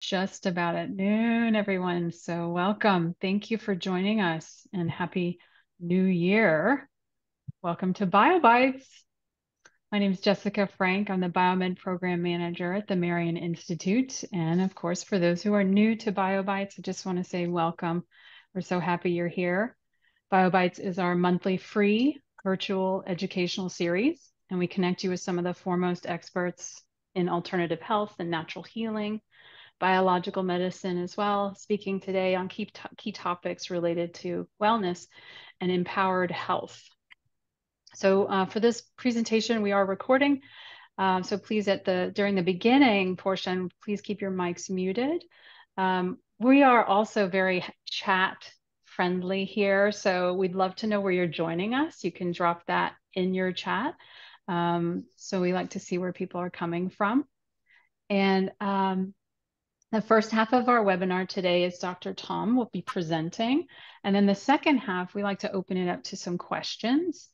Just about at noon, everyone. So welcome. Thank you for joining us and happy new year. Welcome to BioBites. My name is Jessica Frank. I'm the Biomed Program Manager at the Marion Institute. And of course, for those who are new to BioBites, I just want to say welcome. We're so happy you're here. BioBites is our monthly free virtual educational series, and we connect you with some of the foremost experts in alternative health and natural healing, biological medicine as well, speaking today on key topics related to wellness and empowered health. So for this presentation, we are recording. So please during the beginning portion, please keep your mics muted. We are also very chat friendly here. So we'd love to know where you're joining us. You can drop that in your chat. So we like to see where people are coming from. And the first half of our webinar today is Dr. Thom will be presenting. And then the second half, we like to open it up to some questions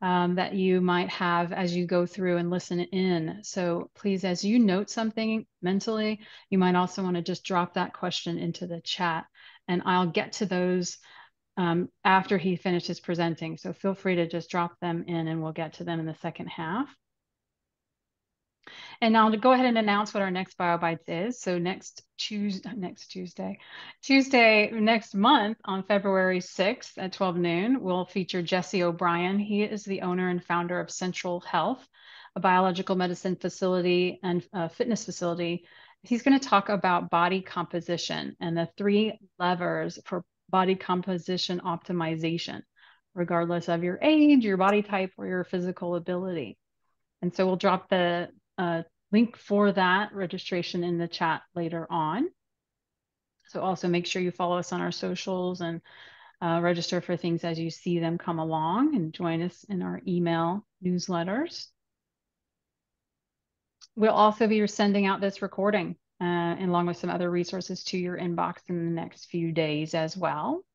that you might have as you go through and listen in. So please, as you note something mentally, you might also want to just drop that question into the chat. And I'll get to those after he finishes presenting. So feel free to just drop them in and we'll get to them in the second half. And now to go ahead and announce what our next BioBites is. So next Tuesday next month on February 6th at 12 noon, we'll feature Jesse O'Brien. He is the owner and founder of Central Health, a biological medicine facility and fitness facility. He's going to talk about body composition and the 3 levers for body composition optimization, regardless of your age, your body type, or your physical ability. And so we'll drop the link for that registration in the chat later on. So also make sure you follow us on our socials and register for things as you see them come along and join us in our email newsletters. We'll also be sending out this recording along with some other resources to your inbox in the next few days as well.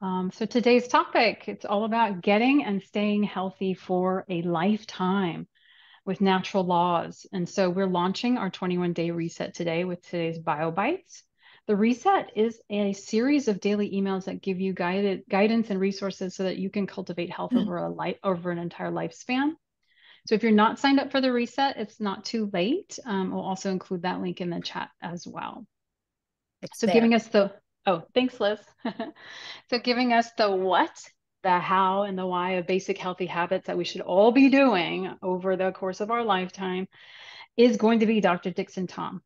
So today's topic, it's all about getting and staying healthy for a lifetime with natural laws. And so we're launching our 21-day reset today with today's BioBites. The reset is a series of daily emails that give you guidance and resources so that you can cultivate health over an entire lifespan. So if you're not signed up for the reset, it's not too late. We'll also include that link in the chat as well. It's so there. giving us the, oh, thanks, Liz. So giving us the what, the how, and the why of basic healthy habits that we should all be doing over the course of our lifetime is going to be Dr. Dickson Thom.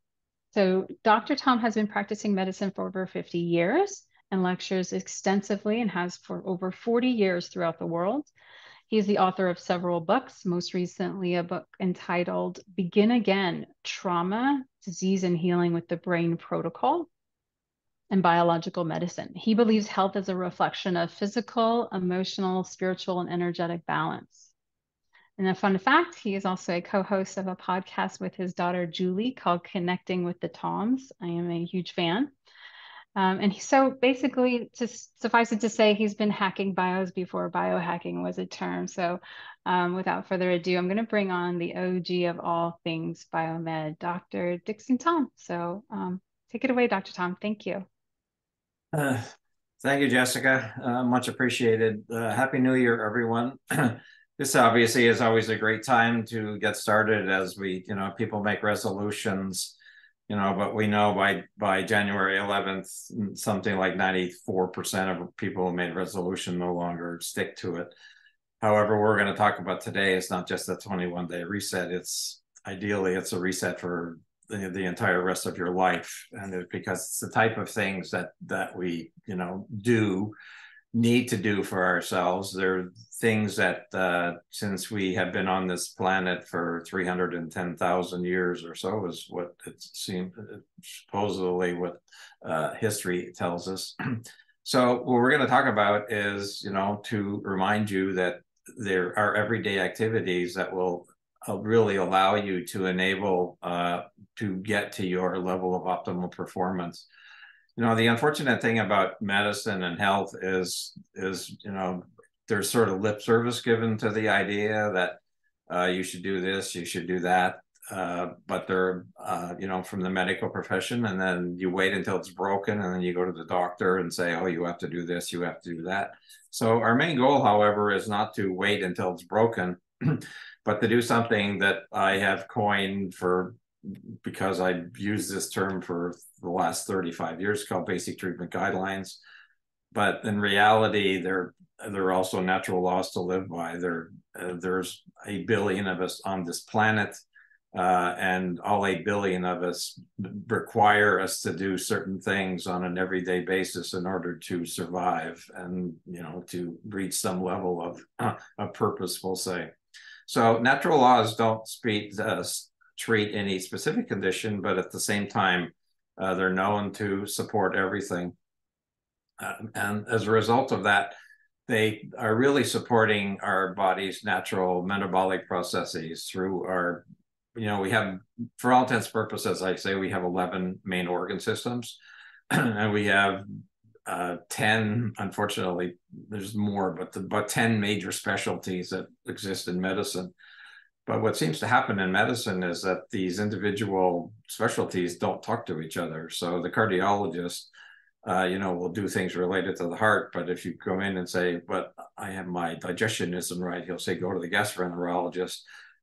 So Dr. Thom has been practicing medicine for over 50 years and lectures extensively and has for over 40 years throughout the world. He is the author of several books, most recently a book entitled Begin Again, Trauma, Disease and Healing with the Brain Protocol and Biological Medicine. He believes health is a reflection of physical, emotional, spiritual, and energetic balance. And a fun fact, he is also a co-host of a podcast with his daughter, Julie, called Connecting with the Thoms. I am a huge fan. So basically, just suffice it to say, he's been hacking bios before biohacking was a term. So without further ado, I'm going to bring on the OG of all things biomed, Dr. Dickson Thom. So take it away, Dr. Thom. Thank you. Thank you, Jessica. Much appreciated. Happy New Year, everyone. This obviously is always a great time to get started as people make resolutions, but we know by January 11th, something like 94% of people who made resolution no longer stick to it. However, we're going to talk about today is not just a 21-day reset. Ideally, it's a reset for the entire rest of your life, and because it's the type of things that we need to do for ourselves. They're things that since we have been on this planet for 310,000 years or so is what it seems, supposedly what history tells us. So what we're going to talk about is to remind you that there are everyday activities that will really allow you to enable to get to your level of optimal performance. The unfortunate thing about medicine and health is there's sort of lip service given to the idea that you should do this, you should do that. but they're, from the medical profession, and then you wait until it's broken, and then you go to the doctor and say, oh, you have to do this, you have to do that. So our main goal, however, is not to wait until it's broken, but to do something that I have coined because I've used this term for the last 35 years, called basic treatment guidelines. But in reality, they're also natural laws to live by. There's 8 billion of us on this planet, and all 8 billion of us require us to do certain things on an everyday basis in order to survive and, to reach some level of purpose, we'll say. So natural laws don't treat any specific condition, but at the same time, they're known to support everything. And as a result of that, they are really supporting our body's natural metabolic processes through our, we have, for all intents and purposes, I say we have 11 main organ systems, and we have 10, unfortunately, there's more, but about 10 major specialties that exist in medicine. But what seems to happen in medicine is that these individual specialties don't talk to each other. So the cardiologist, will do things related to the heart. But if you go in and say, but I have my digestion isn't right, he'll say, go to the gastroenterologist.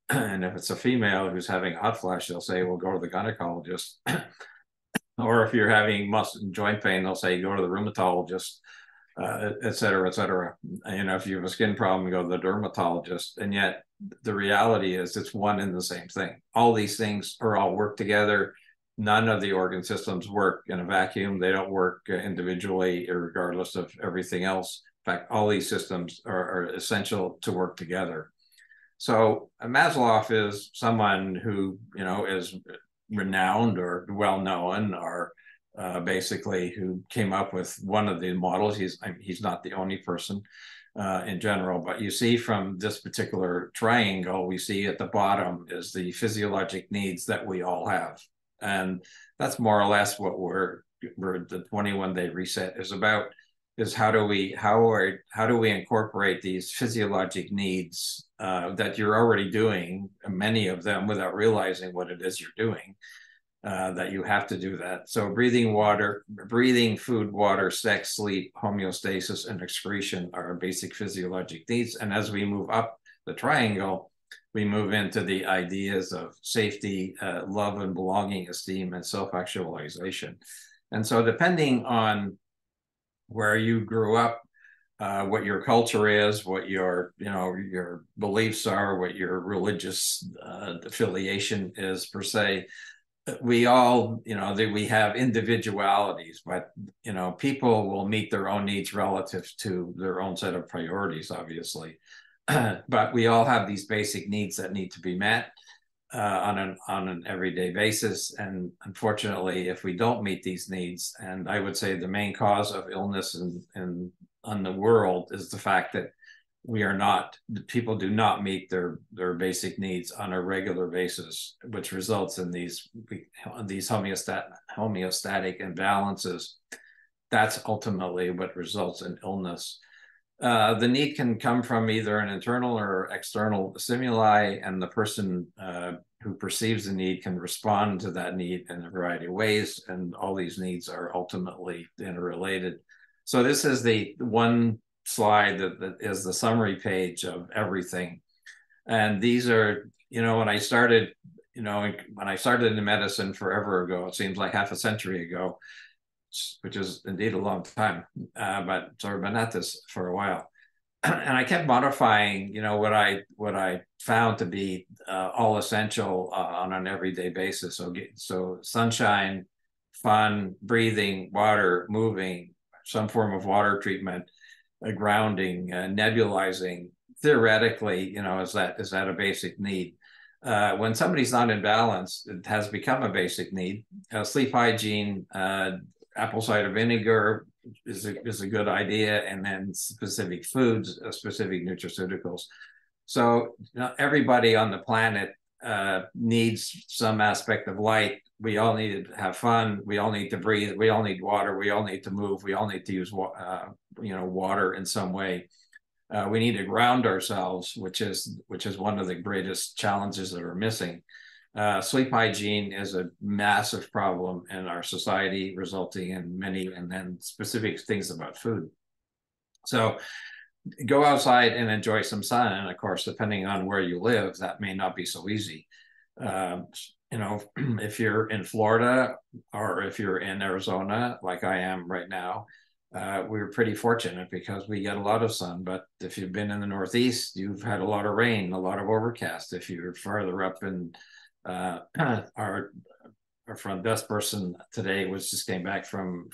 And if it's a female who's having a hot flash, they'll say, well, go to the gynecologist. Or if you're having muscle and joint pain, they'll say, go to the rheumatologist, et cetera, et cetera. If you have a skin problem, go to the dermatologist. And yet the reality is it's one and the same thing. All these things all work together. None of the organ systems work in a vacuum. They don't work individually, regardless of everything else. In fact, all these systems are essential to work together. So Maslow is someone who, is renowned or well-known, or basically who came up with one of the models. He's not the only person in general, but you see from this particular triangle, we see at the bottom is the physiologic needs that we all have. And that's more or less what the 21-day reset is about, is how do we incorporate these physiologic needs that you're already doing, many of them without realizing what it is you're doing, that you have to do that. So breathing, food, water, sex, sleep, homeostasis, and excretion are basic physiologic needs. And as we move up the triangle, we move into the ideas of safety, love and belonging, esteem, and self-actualization. And so depending on where you grew up, what your culture is, what your beliefs are, what your religious affiliation is per se, we all, we have individualities, but, people will meet their own needs relative to their own set of priorities, obviously. But we all have these basic needs that need to be met on an everyday basis. And unfortunately, if we don't meet these needs, and I would say the main cause of illness in the world is the fact that people do not meet their basic needs on a regular basis, which results in these homeostatic imbalances. That's ultimately what results in illness. The need can come from either an internal or external stimuli, and the person who perceives the need can respond to that need in a variety of ways, and all these needs are ultimately interrelated. So this is the one slide that is the summary page of everything. And these are, when I started in medicine forever ago, it seems like half a century ago, which is indeed a long time, but sort of been at this for a while. And I kept modifying, what I found to be all essential on an everyday basis. So sunshine, fun, breathing, water, moving, some form of water treatment, grounding, nebulizing. Theoretically, is that a basic need? When somebody's not in balance, it has become a basic need. Sleep hygiene, apple cider vinegar is a good idea, and then specific foods, specific nutraceuticals. So everybody on the planet needs some aspect of light. We all need to have fun. We all need to breathe. We all need water. We all need to move. We all need to use water in some way. We need to ground ourselves, which is one of the greatest challenges that are missing. Sleep hygiene is a massive problem in our society, resulting in many and then specific things about food. So go outside and enjoy some sun. And of course, depending on where you live, that may not be so easy. Uh, if you're in Florida or if you're in Arizona, like I am right now, we're pretty fortunate because we get a lot of sun. But if you've been in the Northeast, you've had a lot of rain, a lot of overcast. If you're farther up in our front desk person today was just came back from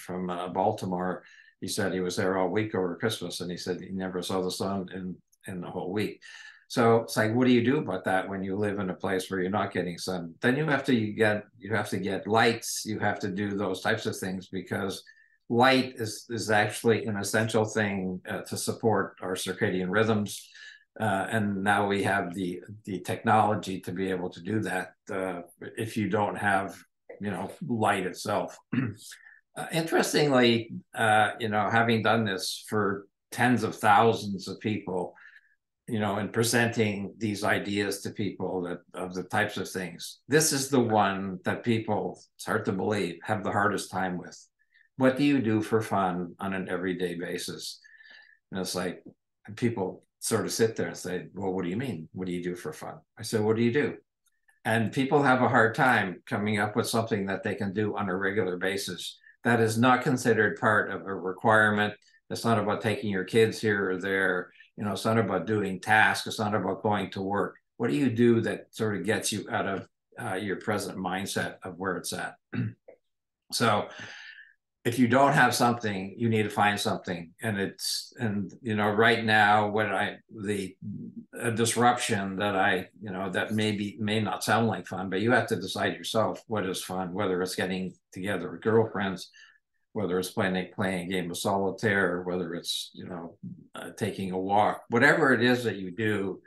Baltimore. He said he was there all week over Christmas, and he said he never saw the sun in the whole week. So it's like, what do you do about that when you live in a place where you're not getting sun? Then you have to get lights. You have to do those types of things because light is actually an essential thing to support our circadian rhythms. And now we have the technology to be able to do that if you don't have light itself. Interestingly, having done this for tens of thousands of people, and presenting these ideas to people that of the types of things, this is the one that people, it's hard to believe, have the hardest time with. What do you do for fun on an everyday basis? And it's like people sort of sit there and say, well, what do you mean? What do you do for fun? I said, what do you do? And people have a hard time coming up with something that they can do on a regular basis that is not considered part of a requirement. It's not about taking your kids here or there. It's not about doing tasks. It's not about going to work. What do you do that sort of gets you out of your present mindset of where it's at? So if you don't have something, you need to find something. And right now, the disruption that that may not sound like fun, but you have to decide yourself what is fun, whether it's getting together with girlfriends, whether it's playing a game of solitaire, whether it's, taking a walk, whatever it is that you do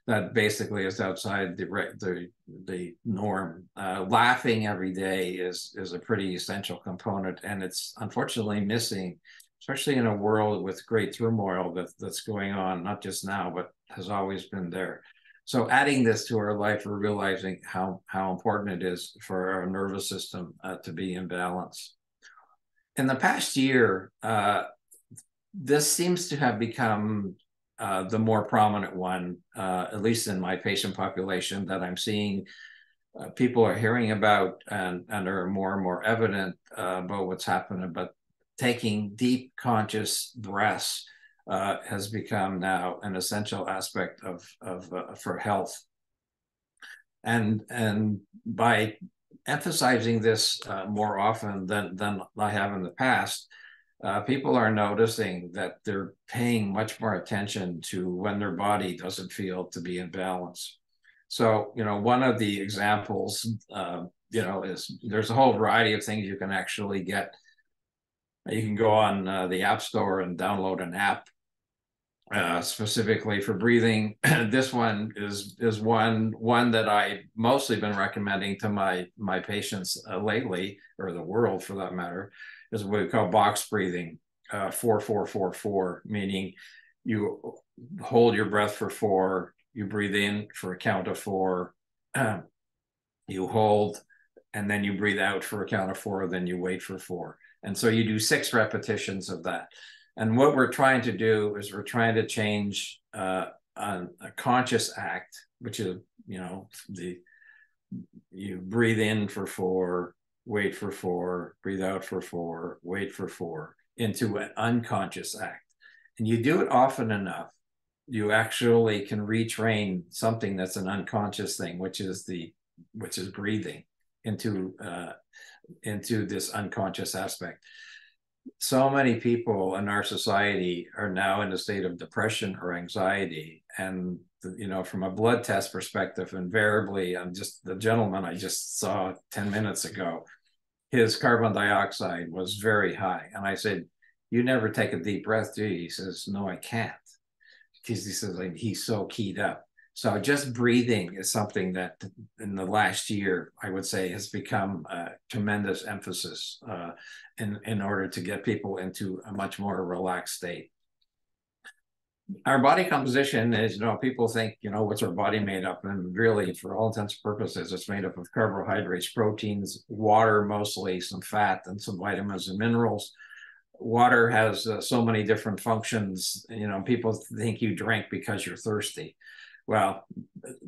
that basically is outside the norm. Laughing every day is a pretty essential component, and it's unfortunately missing, especially in a world with great turmoil that's going on, not just now, but has always been there. So adding this to our life, we're realizing how important it is for our nervous system to be in balance. In the past year, this seems to have become the more prominent one, at least in my patient population that I'm seeing. People are hearing about and are more and more evident about what's happening. But taking deep conscious breaths has become now an essential aspect for health. And by emphasizing this more often than I have in the past, people are noticing that they're paying much more attention to when their body doesn't feel to be in balance. So, one of the examples, is there's a whole variety of things you can actually get. You can go on the App Store and download an app specifically for breathing. This one is one that I mostly been recommending to my patients lately, or the world for that matter, is what we call box breathing, 4-4-4-4, meaning you hold your breath for 4, you breathe in for a count of 4, you hold, and then you breathe out for a count of 4, then you wait for 4. And so you do 6 repetitions of that. And what we're trying to do is we're trying to change a conscious act, which is, you breathe in for 4, wait for 4, breathe out for 4, wait for 4, into an unconscious act. And you do it often enough, you actually can retrain something that's an unconscious thing, which is breathing into this unconscious aspect. So many people in our society are now in a state of depression or anxiety. And, from a blood test perspective, invariably, the gentleman I just saw 10 minutes ago, his carbon dioxide was very high. And I said, you never take a deep breath, do you? He says, no, I can't. Because he says, like, he's so keyed up. So just breathing is something that in the last year, I would say, has become a tremendous emphasis in order to get people into a much more relaxed state. Our body composition is, people think, what's our body made up? And really, for all intents and purposes, it's made up of carbohydrates, proteins, water, mostly some fat, and some vitamins and minerals. Water has so many different functions. People think you drink because you're thirsty. Well,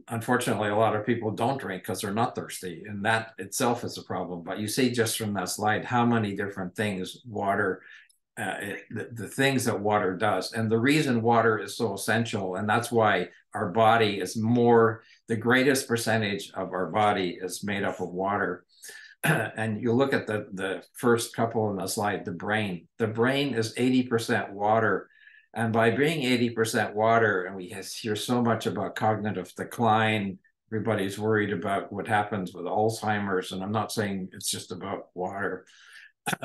unfortunately, a lot of people don't drink because they're not thirsty, and that itself is a problem. But you see just from that slide how many different things water, the things that water does, and the reason water is so essential, and that's why our body is the greatest percentage of our body is made up of water. And you look at the first couple in the slide, the brain. The brain is 80% water. And by being 80% water, and we hear so much about cognitive decline, everybody's worried about what happens with Alzheimer's. And I'm not saying it's just about water,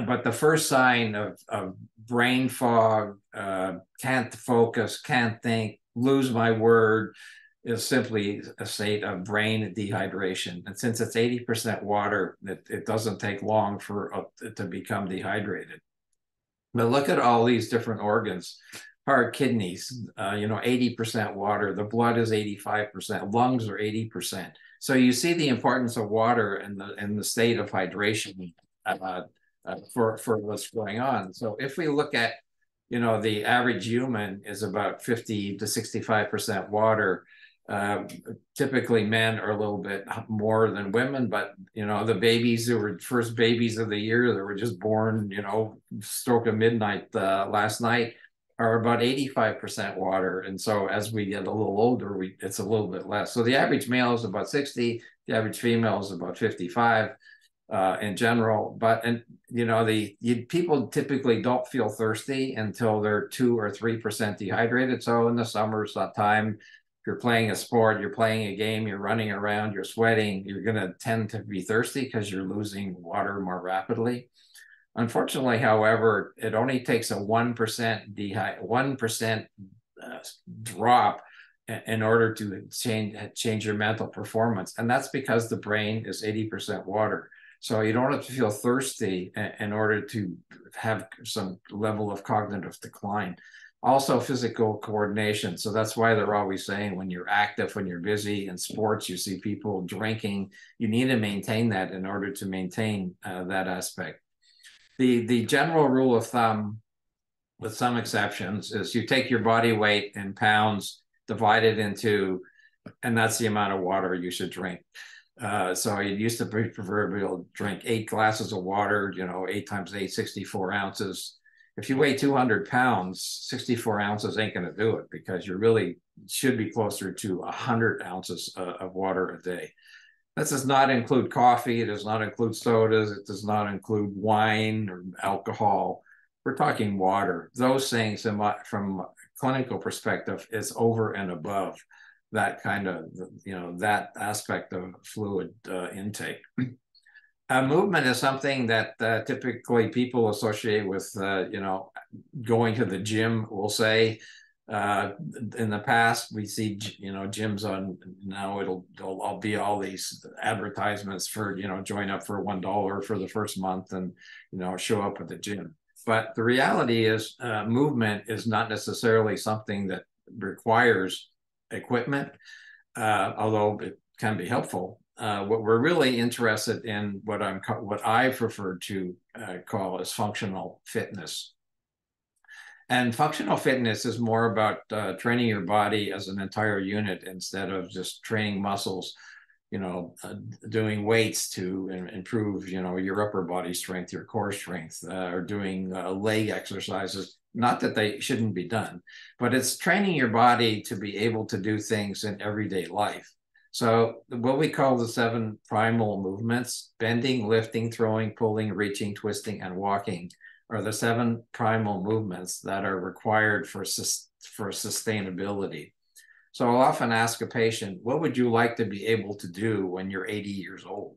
but the first sign of brain fog, can't focus, can't think, lose my word, is simply a state of brain dehydration. And since it's 80% water, it doesn't take long for it to become dehydrated. But look at all these different organs. Heart, kidneys, 80% water. The blood is 85%. Lungs are 80%. So you see the importance of water and the state of hydration for what's going on. So if we look at, the average human is about 50 to 65% water. Typically men are a little bit more than women, but the babies who were first babies of the year that were just born, stroke of midnight last night, are about 85% water. And so as we get a little older, it's a little bit less. So the average male is about 60, the average female is about 55 in general. But people typically don't feel thirsty until they're 2 or 3% dehydrated. So in the summer, it's that time. If you're playing a sport, you're playing a game, you're running around, you're sweating, you're going to tend to be thirsty because you're losing water more rapidly. Unfortunately, however, it only takes a 1% drop in order to change your mental performance. And that's because the brain is 80% water. So you don't have to feel thirsty in order to have some level of cognitive decline. Also physical coordination. So that's why they're always saying when you're active, when you're busy in sports, you see people drinking, you need to maintain that in order to maintain that aspect. The general rule of thumb, with some exceptions, is you take your body weight in pounds, divide it into, and that's the amount of water you should drink. So it used to be proverbial drink 8 glasses of water, 8 times 8, 64 ounces. If you weigh 200 pounds, 64 ounces ain't going to do it, because you really should be closer to 100 ounces of water a day. That does not include coffee. It does not include sodas. It does not include wine or alcohol. We're talking water. Those things, from a clinical perspective, is over and above that kind of, that aspect of fluid intake. Movement is something that typically people associate with, going to the gym, we'll say. In the past, we see, gyms on, now I'll be all these advertisements for, join up for $1 for the first month and, show up at the gym. But the reality is movement is not necessarily something that requires equipment, although it can be helpful. What we're really interested in, what I prefer to call is functional fitness. And functional fitness is more about training your body as an entire unit instead of just training muscles, doing weights to improve, your upper body strength, your core strength, or doing leg exercises. Not that they shouldn't be done, but it's training your body to be able to do things in everyday life. So what we call the 7 primal movements: bending, lifting, throwing, pulling, reaching, twisting, and walking, are the 7 primal movements that are required for sustainability. So I'll often ask a patient, what would you like to be able to do when you're 80 years old?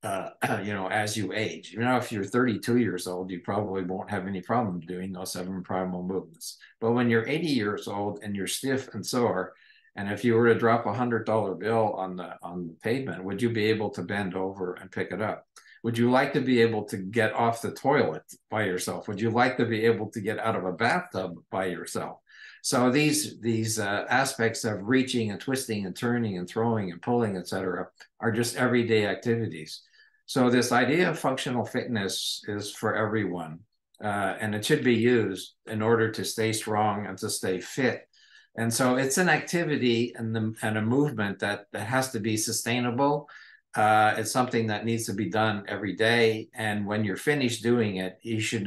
As you age, if you're 32 years old, you probably won't have any problem doing those 7 primal movements. But when you're 80 years old and you're stiff and sore, and if you were to drop $100 bill on the pavement, would you be able to bend over and pick it up? Would you like to be able to get off the toilet by yourself? Would you like to be able to get out of a bathtub by yourself? So these aspects of reaching and twisting and turning and throwing and pulling, etc., are just everyday activities. So this idea of functional fitness is for everyone, and it should be used in order to stay strong and to stay fit. And so it's an activity and a movement that has to be sustainable. It's something that needs to be done every day. And when you're finished doing it, it should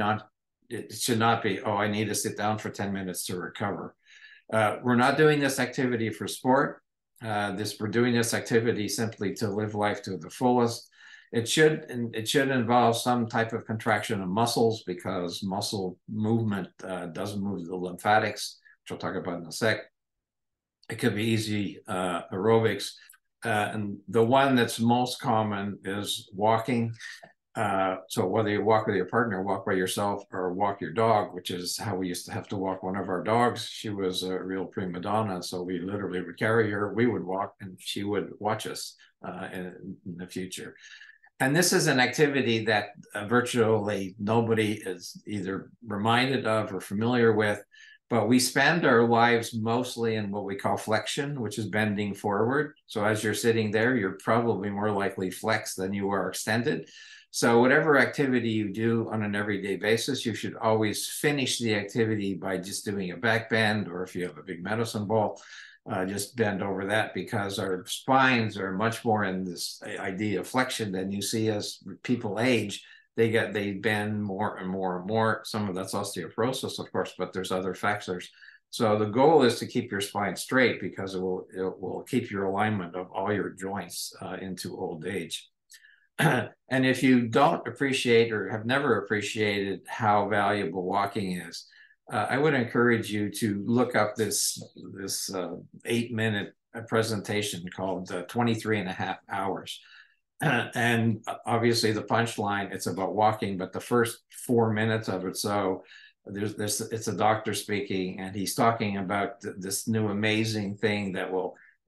not be, oh, I need to sit down for 10 minutes to recover. We're not doing this activity for sport. We're doing this activity simply to live life to the fullest. It should involve some type of contraction of muscles, because muscle movement doesn't move the lymphatics, which I'll talk about in a sec. It could be easy aerobics. And the one that's most common is walking. So whether you walk with your partner, walk by yourself, or walk your dog, which is how we used to have to walk one of our dogs. She was a real prima donna, so we literally would carry her. We would walk, and she would watch us in the future. And this is an activity that virtually nobody is either reminded of or familiar with, but we spend our lives mostly in what we call flexion, which is bending forward. So as you're sitting there, you're probably more likely flexed than you are extended. So whatever activity you do on an everyday basis, you should always finish the activity by just doing a back bend, or if you have a big medicine ball, just bend over that, because our spines are much more in this idea of flexion than you see as people age. They bend more and more and more. Some of that's osteoporosis, of course, but there's other factors. So the goal is to keep your spine straight, because it will keep your alignment of all your joints into old age. And if you don't appreciate or have never appreciated how valuable walking is, I would encourage you to look up this 8-minute presentation called 23 and a half hours. And obviously the punchline, it's about walking, but the first 4 minutes of it, so it's a doctor speaking, and he's talking about this new amazing thing that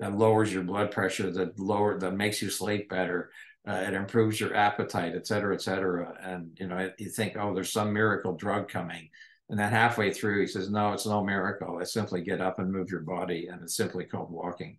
lowers your blood pressure, that makes you sleep better. It improves your appetite, et cetera, et cetera. And, you think, oh, there's some miracle drug coming. And then halfway through, he says, no, it's no miracle. It's simply get up and move your body. And it's simply called walking.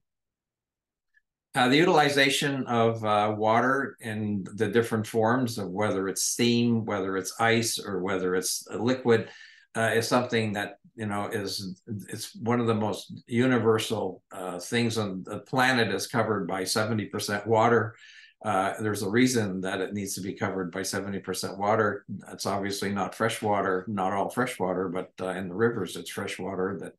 The utilization of water in the different forms, of whether it's steam, whether it's ice, or whether it's a liquid, is something that, it's one of the most universal things on the planet. Is covered by 70% water. There's a reason that it needs to be covered by 70% water. It's obviously not fresh water, not all fresh water, but in the rivers, it's fresh water.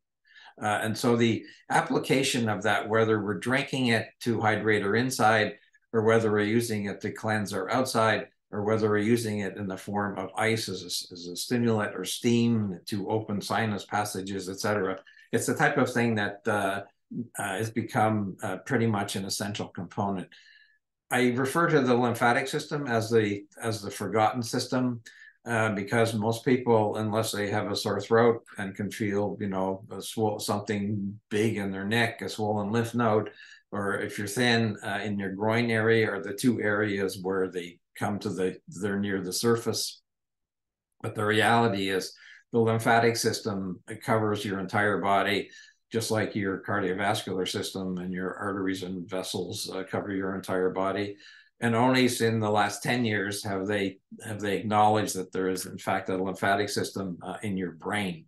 And so the application of that, whether we're drinking it to hydrate our inside, or whether we're using it to cleanse our outside, or whether we're using it in the form of ice as a stimulant, or steam to open sinus passages, etc., it's the type of thing that has become pretty much an essential component. I refer to the lymphatic system as the forgotten system, because most people, unless they have a sore throat and can feel, something big in their neck, a swollen lymph node, or if you're thin in your groin area, are the two areas where they come to they're near the surface. But the reality is the lymphatic system, it covers your entire body, just like your cardiovascular system and your arteries and vessels cover your entire body. And only in the last 10 years have they acknowledged that there is, in fact, a lymphatic system in your brain.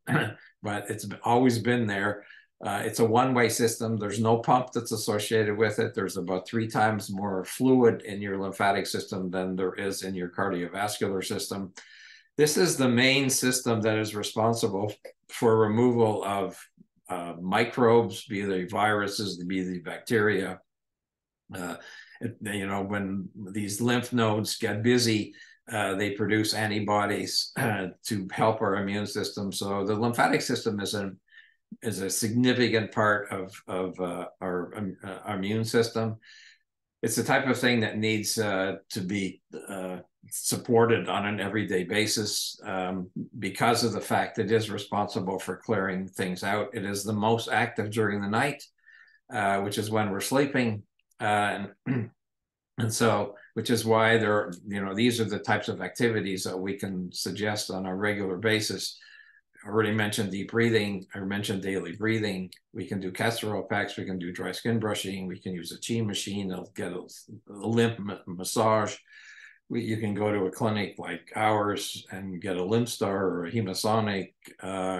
But it's always been there. It's a one-way system. There's no pump that's associated with it. There's about 3 times more fluid in your lymphatic system than there is in your cardiovascular system. This is the main system that is responsible for removal of microbes, be they viruses, be they bacteria. When these lymph nodes get busy, they produce antibodies to help our immune system. So the lymphatic system is a significant part of our immune system. It's the type of thing that needs to be supported on an everyday basis, because of the fact that it is responsible for clearing things out. It is the most active during the night, which is when we're sleeping. And so, which is why these are the types of activities that we can suggest on a regular basis. already mentioned deep breathing. I mentioned daily breathing. We can do castor oil packs. We can do dry skin brushing. We can use a chi machine. They'll get a lymph massage. You can go to a clinic like ours and get a LymphStar or a Hemasonic.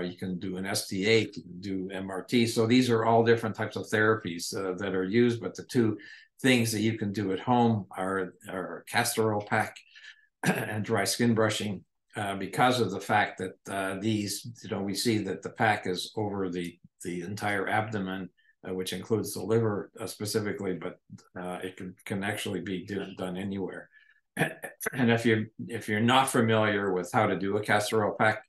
You can do an ST8, you can do MRT. So these are all different types of therapies that are used, but the two things that you can do at home are castor oil pack and dry skin brushing. Because of the fact that these, we see that the pack is over the entire abdomen, which includes the liver specifically, but it can actually be done anywhere. And if you're not familiar with how to do a castor oil pack,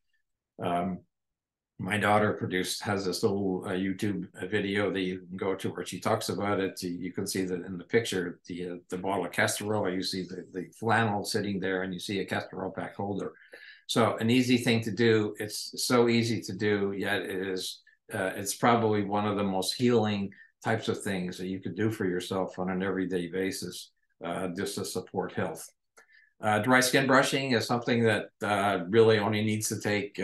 my daughter has this little YouTube video that you can go to where she talks about it. You can see that in the picture, the bottle of castor oil, you see the flannel sitting there, and you see a castor oil pack holder. So an easy thing to do. It's so easy to do, yet it's probably one of the most healing types of things that you could do for yourself on an everyday basis, just to support health. Dry skin brushing is something that really only needs to take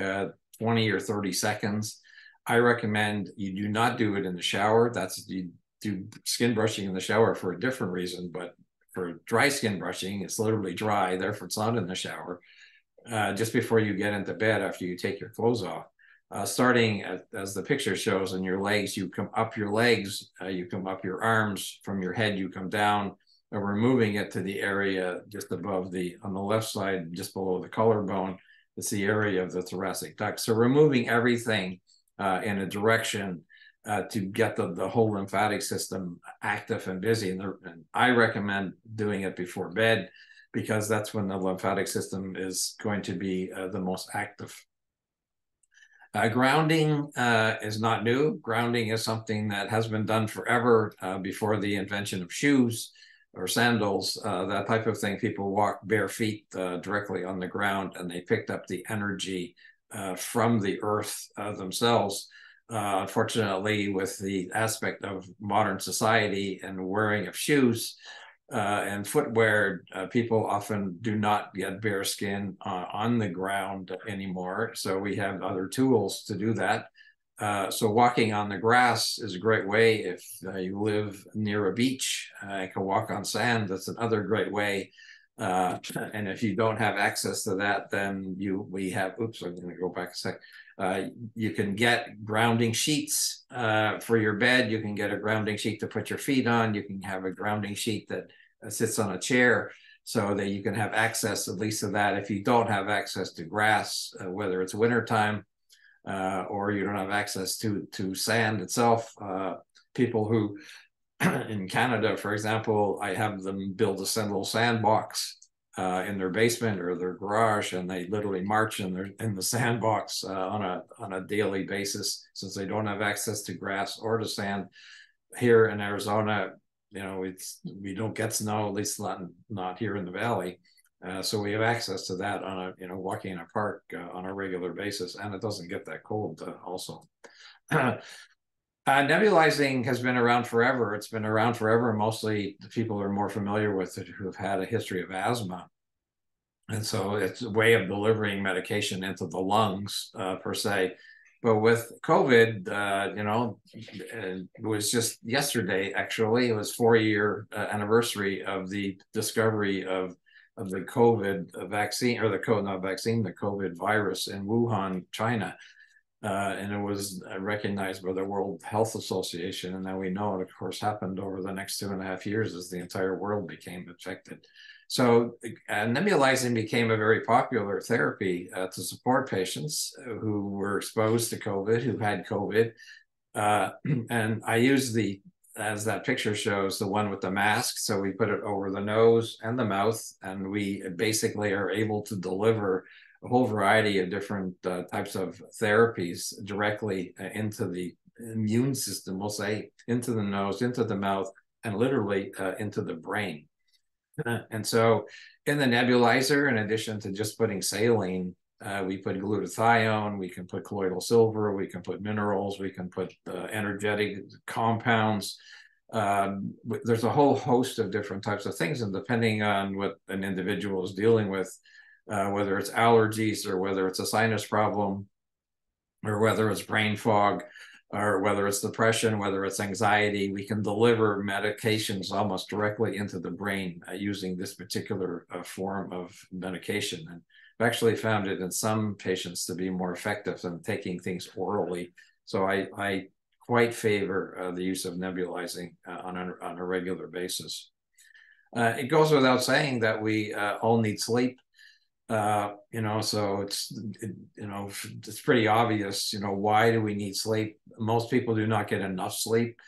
20 or 30 seconds. I recommend you do not do it in the shower. You do skin brushing in the shower for a different reason, but for dry skin brushing, it's literally dry, therefore it's not in the shower. Just before you get into bed, after you take your clothes off. Starting as the picture shows in your legs, you come up your legs, you come up your arms, from your head you come down, and we're moving it to the area just above on the left side, just below the collarbone. It's the area of the thoracic duct. So we're moving everything in a direction to get the whole lymphatic system active and busy. And I recommend doing it before bed, because that's when the lymphatic system is going to be the most active. Grounding is not new. Grounding is something that has been done forever, before the invention of shoes or sandals, that type of thing. People walk bare feet directly on the ground, and they picked up the energy from the earth themselves. Unfortunately, with the aspect of modern society and wearing of shoes and footwear, people often do not get bare skin on the ground anymore. So we have other tools to do that. So walking on the grass is a great way. If you live near a beach, you can walk on sand. That's another great way. And if you don't have access to that, then we have, oops, I'm going to go back a sec. You can get grounding sheets for your bed. You can get a grounding sheet to put your feet on. You can have a grounding sheet that sits on a chair, so that you can have access at least to that. If you don't have access to grass, whether it's wintertime, or you don't have access to sand itself, people who in Canada, for example, I have them build a little sandbox in their basement or their garage, and they literally march in the sandbox on a daily basis, since they don't have access to grass or to sand. Here in Arizona, we don't get snow, at least not here in the valley. So we have access to that on walking in a park on a regular basis, and it doesn't get that cold also. Nebulizing has been around forever. It's been around forever. Mostly the people are more familiar with it who've had a history of asthma. And so it's a way of delivering medication into the lungs per se. But with COVID, it was just yesterday, actually, it was 4-year anniversary of the discovery of the COVID vaccine, or the COVID virus in Wuhan, China. And it was recognized by the World Health Association. And now we know it, of course, happened over the next 2.5 years as the entire world became affected. So nebulizing became a very popular therapy to support patients who were exposed to COVID, who had COVID. And I use as that picture shows, the one with the mask. So we put it over the nose and the mouth, and we basically are able to deliver a whole variety of different types of therapies directly into the immune system, we'll say, into the nose, into the mouth, and literally into the brain. And so in the nebulizer, in addition to just putting saline, we put glutathione, we can put colloidal silver, we can put minerals, we can put energetic compounds. There's a whole host of different types of things, and depending on what an individual is dealing with, whether it's allergies or whether it's a sinus problem, or whether it's brain fog, or whether it's depression, whether it's anxiety, we can deliver medications almost directly into the brain using this particular form of medication. And I've actually found it in some patients to be more effective than taking things orally. So I quite favor the use of nebulizing on a regular basis. It goes without saying that we all need sleep. So it's pretty obvious, why do we need sleep? Most people do not get enough sleep.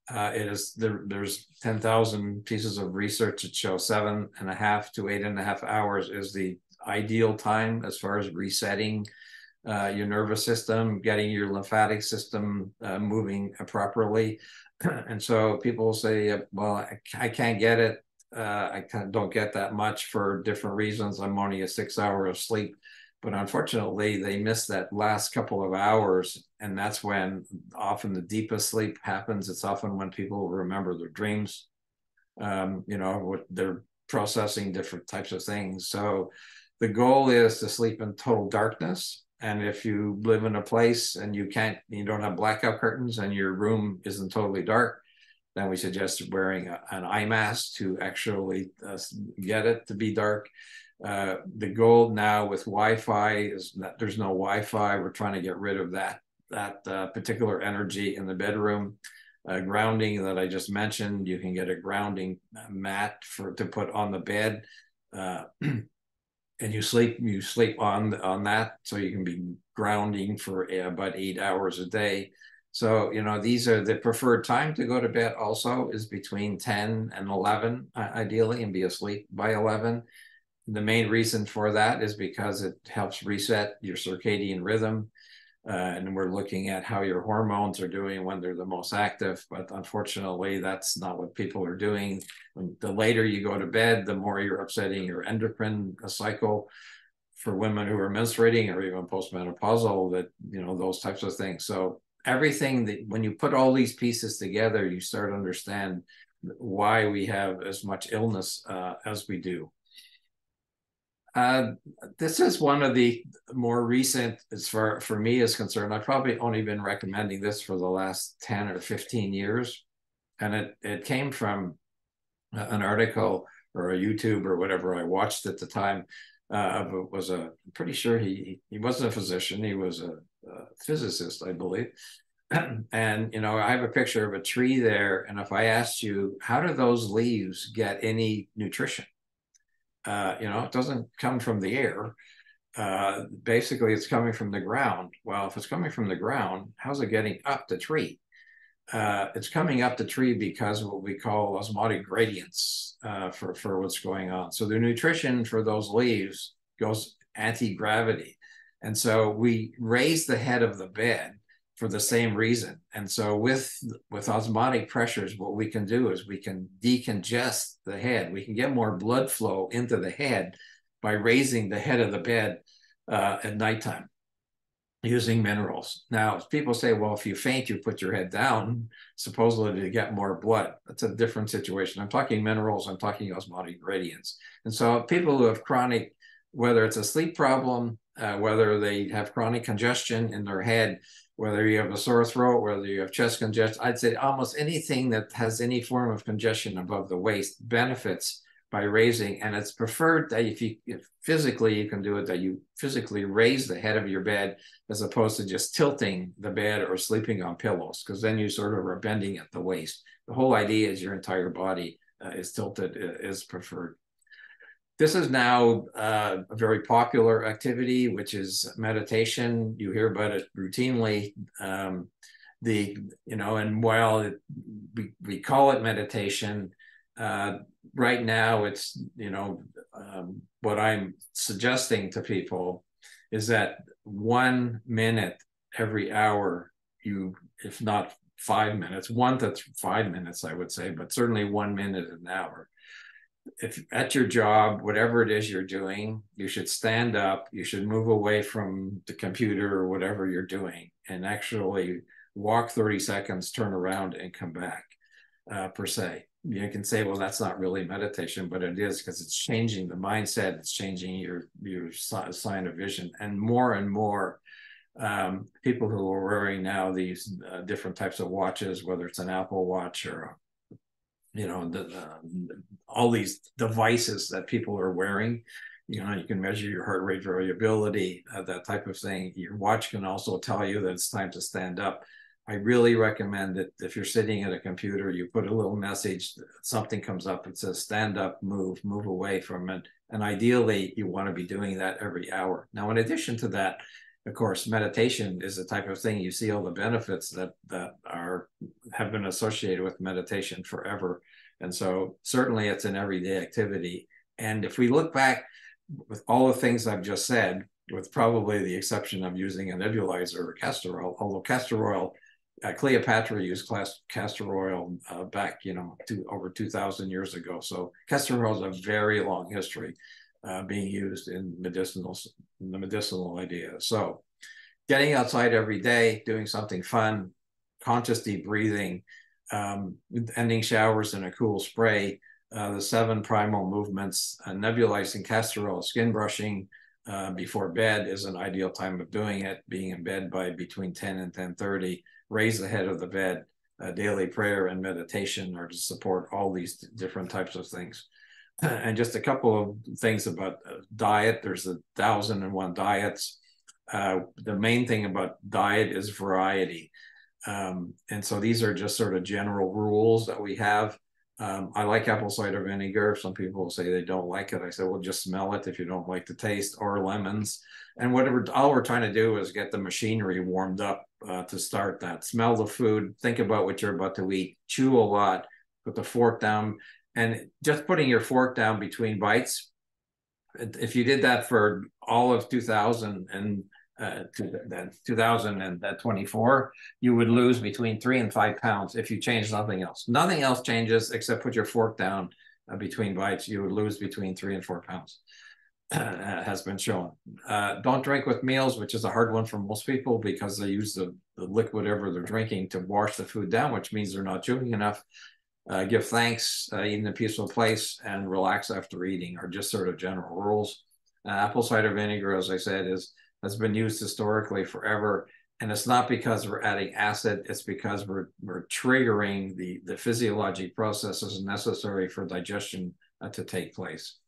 There's 10,000 pieces of research that show 7.5 to 8.5 hours is the ideal time as far as resetting your nervous system, getting your lymphatic system moving properly. And so people say, well, I can't get it. I kind of don't get that much for different reasons. I'm only a 6 hour of sleep, but unfortunately they miss that last couple of hours. And that's when often the deepest sleep happens. It's often when people remember their dreams, they're processing different types of things. So the goal is to sleep in total darkness. And if you live in a place and you don't have blackout curtains and your room isn't totally dark, then we suggest wearing an eye mask to actually get it to be dark. The goal now with Wi-Fi is that there's no Wi-Fi. We're trying to get rid of that particular energy in the bedroom. Grounding that I just mentioned, you can get a grounding mat to put on the bed. And you sleep on that, so you can be grounding for about 8 hours a day. So, these are the preferred time to go to bed also is between 10 and 11, ideally, and be asleep by 11. The main reason for that is because it helps reset your circadian rhythm. And we're looking at how your hormones are doing when they're the most active. But unfortunately, that's not what people are doing. The later you go to bed, the more you're upsetting your endocrine cycle. For women who are menstruating or even postmenopausal, that, those types of things. So everything that when you put all these pieces together, you start to understand why we have as much illness as we do. This is one of the more recent, as far for me is concerned. I've probably only been recommending this for the last 10 or 15 years. And it came from an article or a YouTube or whatever I watched at the time. I'm pretty sure he wasn't a physician. He was a physicist, I believe. And, I have a picture of a tree there. And if I asked you, how do those leaves get any nutrition? It doesn't come from the air. Basically, it's coming from the ground. Well, if it's coming from the ground, how's it getting up the tree? It's coming up the tree because of what we call osmotic gradients for what's going on. So the nutrition for those leaves goes anti-gravity. And so we raise the head of the bed for the same reason. And so with osmotic pressures, what we can do is we can decongest the head. We can get more blood flow into the head by raising the head of the bed at nighttime using minerals. Now, people say, well, if you faint, you put your head down, supposedly to get more blood. That's a different situation. I'm talking minerals, I'm talking osmotic gradients. And so people who have chronic, whether it's a sleep problem, whether they have chronic congestion in their head, whether you have a sore throat, whether you have chest congestion, I'd say almost anything that has any form of congestion above the waist benefits by raising. And it's preferred that if physically you can do it, that you physically raise the head of your bed as opposed to just tilting the bed or sleeping on pillows, because then you sort of are bending at the waist. The whole idea is your entire body is tilted, is preferred. This is now a very popular activity, which is meditation. You hear about it routinely. And while we call it meditation, right now it's, what I'm suggesting to people is that 1 minute every hour, if not 5 minutes, 1 to 5 minutes, I would say, but certainly 1 minute an hour. If at your job, whatever it is you're doing, you should stand up, you should move away from the computer or whatever you're doing and actually walk 30 seconds, turn around and come back, per se. You can say, well, that's not really meditation, but it is, because it's changing the mindset, it's changing your sign of vision. And more People who are wearing now these different types of watches, whether it's an Apple Watch or all these devices that people are wearing. You can measure your heart rate variability, that type of thing. Your watch can also tell you that it's time to stand up. I really recommend that if you're sitting at a computer, you put a little message, something comes up, it says stand up, move away from it. And ideally, you want to be doing that every hour. Now, in addition to that, of course, meditation is the type of thing you see all the benefits that have been associated with meditation forever. And so certainly it's an everyday activity. And if we look back with all the things I've just said, with probably the exception of using a nebulizer or castor oil, although castor oil, Cleopatra used castor oil back, over 2,000 years ago. So castor oil has a very long history being used in the medicinal idea. So getting outside every day, doing something fun, conscious deep breathing, ending showers in a cool spray, the 7 primal movements, nebulizing castor oil, skin brushing before bed is an ideal time of doing it, being in bed by between 10 and 10:30, raise the head of the bed, daily prayer and meditation are to support all these different types of things. And just a couple of things about diet. There's 1,001 diets. The main thing about diet is variety. And so these are just sort of general rules that we have. I like apple cider vinegar. Some people say they don't like it. I say, well, just smell it if you don't like the taste, or lemons. And all we're trying to do is get the machinery warmed up to start that. Smell the food, think about what you're about to eat, chew a lot, put the fork down, and just putting your fork down between bites. If you did that for all of 2024, you would lose between 3 and 5 pounds if you change nothing else. Nothing else changes except put your fork down between bites. You would lose between 3 and 4 pounds. Has been shown. Don't drink with meals, which is a hard one for most people because they use the liquid whatever they're drinking to wash the food down, which means they're not chewing enough. Give thanks, eat in a peaceful place, and relax after eating are just sort of general rules. Apple cider vinegar, as I said, has been used historically forever. And it's not because we're adding acid, it's because we're triggering the physiologic processes necessary for digestion to take place.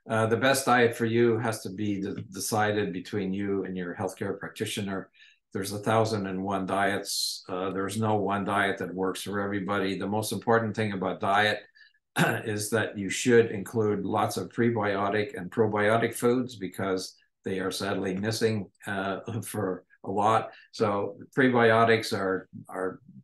The best diet for you has to be decided between you and your healthcare practitioner. There's 1,001 diets. There's no one diet that works for everybody. The most important thing about diet is that you should include lots of prebiotic and probiotic foods because they are sadly missing for a lot. So prebiotics are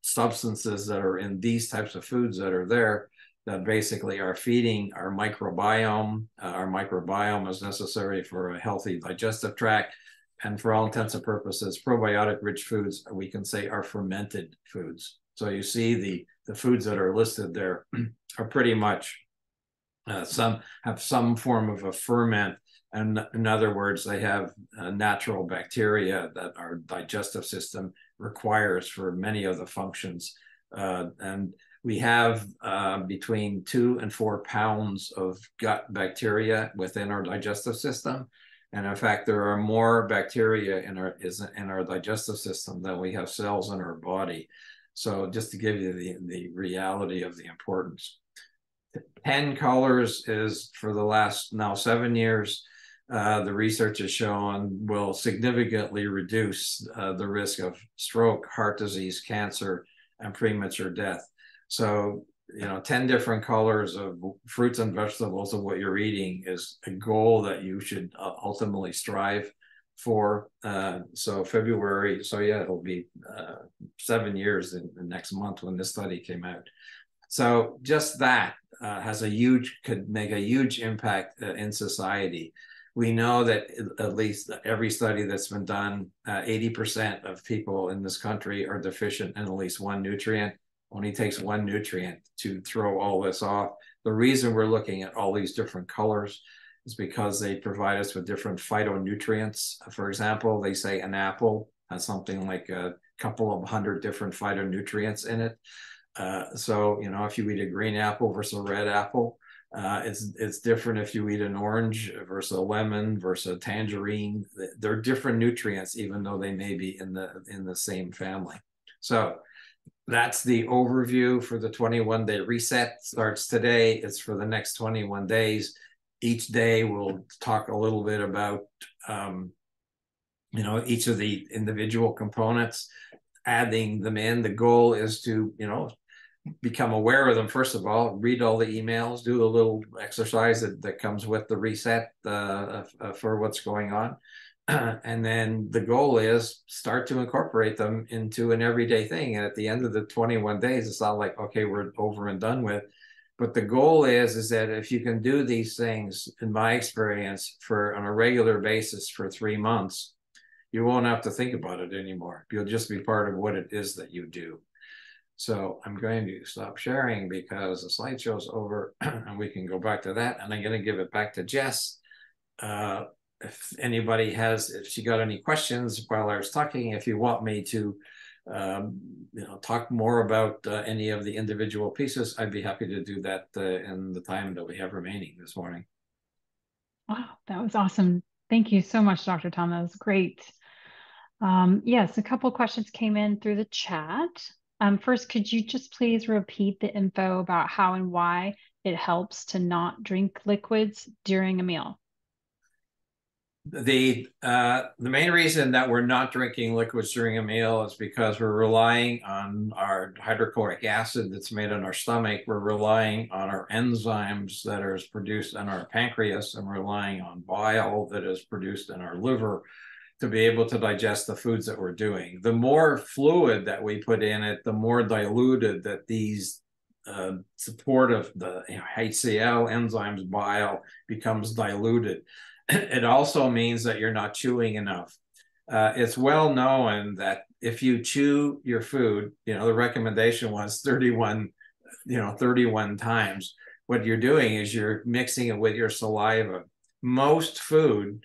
substances that are in these types of foods that are there that basically are feeding our microbiome. Our microbiome is necessary for a healthy digestive tract. And for all intents and purposes, probiotic-rich foods, we can say, are fermented foods. So you see the foods that are listed there are pretty much, some have some form of a ferment. And in other words, they have natural bacteria that our digestive system requires for many of the functions. And we have between 2 and 4 pounds of gut bacteria within our digestive system. And in fact, there are more bacteria in our digestive system than we have cells in our body. So just to give you the reality of the importance. 10 colors is for the last now 7 years. The research has shown will significantly reduce the risk of stroke, heart disease, cancer, and premature death. So 10 different colors of fruits and vegetables of what you're eating is a goal that you should ultimately strive for. So February, so yeah, it'll be 7 years in the next month when this study came out. So just that could make a huge impact in society. We know that at least every study that's been done, 80% of people in this country are deficient in at least one nutrient. Only takes one nutrient to throw all this off. The reason we're looking at all these different colors is because they provide us with different phytonutrients. For example, they say an apple has something like a couple of 100 different phytonutrients in it. So, if you eat a green apple versus a red apple, It's different if you eat an orange versus a lemon versus a tangerine. They're different nutrients, even though they may be in the same family. So that's the overview for the 21-day reset. Starts today. It's for the next 21 days. Each day we'll talk a little bit about each of the individual components, adding them in. The goal is to become aware of them. First of all, read all the emails, do a little exercise that comes with the reset for what's going on. And then the goal is start to incorporate them into an everyday thing. And at the end of the 21 days, it's not like, okay, we're over and done with. But the goal is that if you can do these things, in my experience, on a regular basis for 3 months, you won't have to think about it anymore. You'll just be part of what it is that you do. So I'm going to stop sharing because the slideshow's over and we can go back to that. And I'm going to give it back to Jess. If anybody if she got any questions while I was talking, if you want me to, talk more about any of the individual pieces, I'd be happy to do that in the time that we have remaining this morning. Wow, that was awesome. Thank you so much, Dr. Thom. That was great. Yes, a couple questions came in through the chat. First, could you just please repeat the info about how and why it helps to not drink liquids during a meal? The main reason that we're not drinking liquids during a meal is because we're relying on our hydrochloric acid that's made in our stomach. We're relying on our enzymes that are produced in our pancreas, and we're relying on bile that is produced in our liver to be able to digest the foods that we're doing. The more fluid that we put in it, the more diluted that these support of the HCl enzymes, bile, becomes diluted. It also means that you're not chewing enough. It's well known that if you chew your food, the recommendation was 31 times. What you're doing is you're mixing it with your saliva. Most food,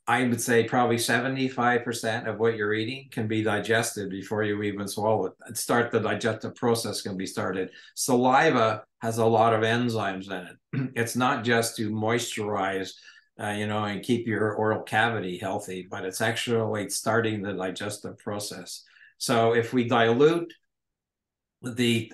I would say probably 75% of what you're eating can be digested before you even swallow it. The digestive process can be started. Saliva has a lot of enzymes in it. It's not just to moisturize and keep your oral cavity healthy, but it's actually starting the digestive process. So if we dilute the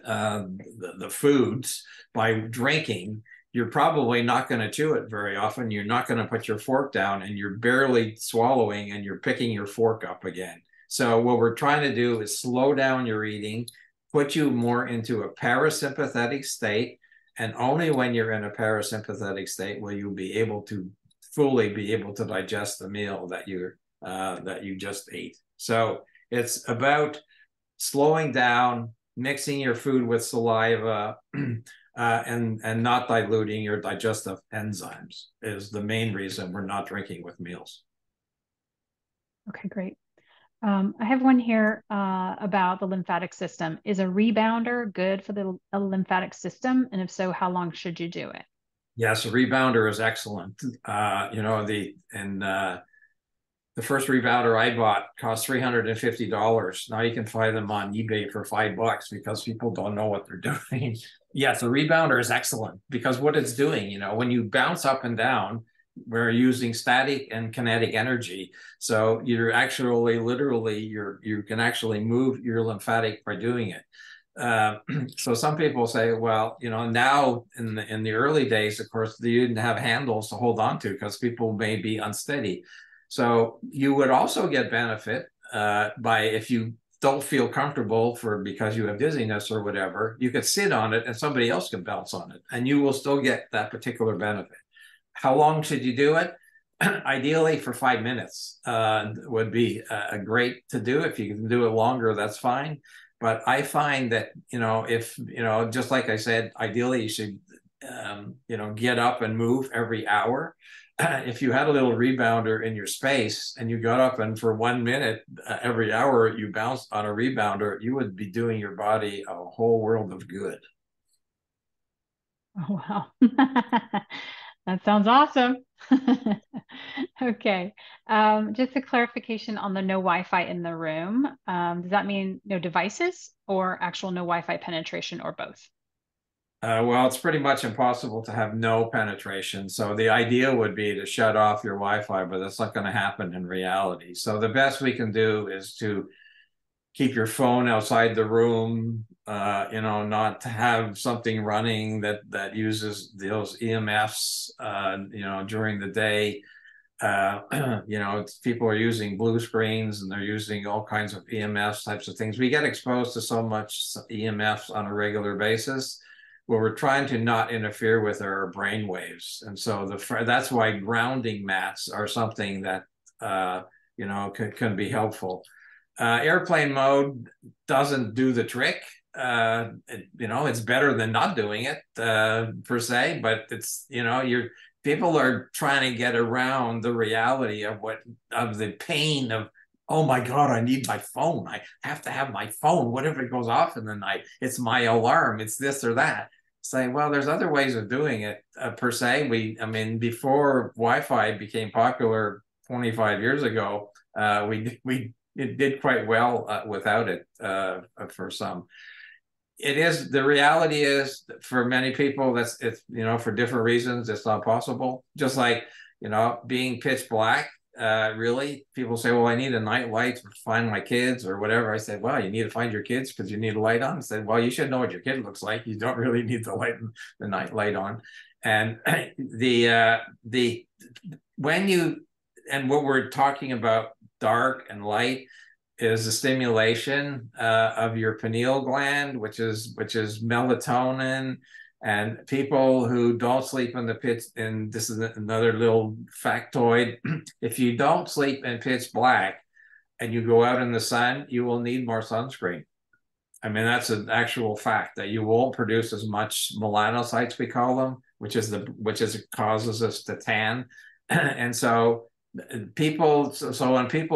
foods by drinking, you're probably not going to chew it very often. You're not going to put your fork down, and you're barely swallowing, and you're picking your fork up again. So what we're trying to do is slow down your eating, put you more into a parasympathetic state, and only when you're in a parasympathetic state will you be able to fully be able to digest the meal that you just ate. So it's about slowing down, mixing your food with saliva, and not diluting your digestive enzymes is the main reason we're not drinking with meals. Okay, great. I have one here about the lymphatic system. Is a rebounder good for the lymphatic system? And if so, how long should you do it? Yes, a rebounder is excellent. The first rebounder I bought cost $350. Now you can find them on eBay for $5 because people don't know what they're doing. Yes, a rebounder is excellent because what it's doing, when you bounce up and down, we're using static and kinetic energy. So you're actually you can actually move your lymphatic by doing it. So some people say, well, now in the early days, of course, you didn't have handles to hold on to because people may be unsteady. So you would also get benefit by, if you don't feel comfortable because you have dizziness or whatever, you could sit on it and somebody else can bounce on it, and you will still get that particular benefit. How long should you do it? Ideally for 5 minutes would be great to do. If you can do it longer, that's fine. But I find that, if, just like I said, ideally you should, get up and move every hour. If you had a little rebounder in your space and you got up and for 1 minute every hour you bounced on a rebounder, you would be doing your body a whole world of good. Oh, wow. That sounds awesome. Okay. Just a clarification on the no Wi-Fi in the room. Does that mean no devices or actual no Wi-Fi penetration or both? Well, it's pretty much impossible to have no penetration. So the idea would be to shut off your Wi-Fi, but that's not going to happen in reality. So the best we can do is to keep your phone outside the room, not to have something running that uses those EMFs, during the day. People are using blue screens and they're using all kinds of EMFs types of things. We get exposed to so much EMFs on a regular basis where we're trying to not interfere with our brain waves. And so that's why grounding mats are something that, can be helpful. Airplane mode doesn't do the trick. It's better than not doing it per se, but people are trying to get around the reality of the pain of, oh my God, I need my phone. I have to have my phone. What if it goes off in the night? It's my alarm. It's this or that. Say, well, there's other ways of doing it per se. Before Wi-Fi became popular 25 years ago, it did quite well without it for some. The reality is for many people for different reasons it's not possible. Just like being pitch black. Really, people say, well, I need a night light to find my kids or whatever. I said, well, you need to find your kids because you need a light on. I said, well, you should know what your kid looks like. You don't really need the night light on. And what we're talking about, dark and light, is the stimulation of your pineal gland, which is melatonin. And people who don't sleep in the pitch, and this is another little factoid, if you don't sleep in pitch black and you go out in the sun, you will need more sunscreen. I mean, that's an actual fact that you won't produce as much melanocytes, we call them, which causes us to tan. And so when people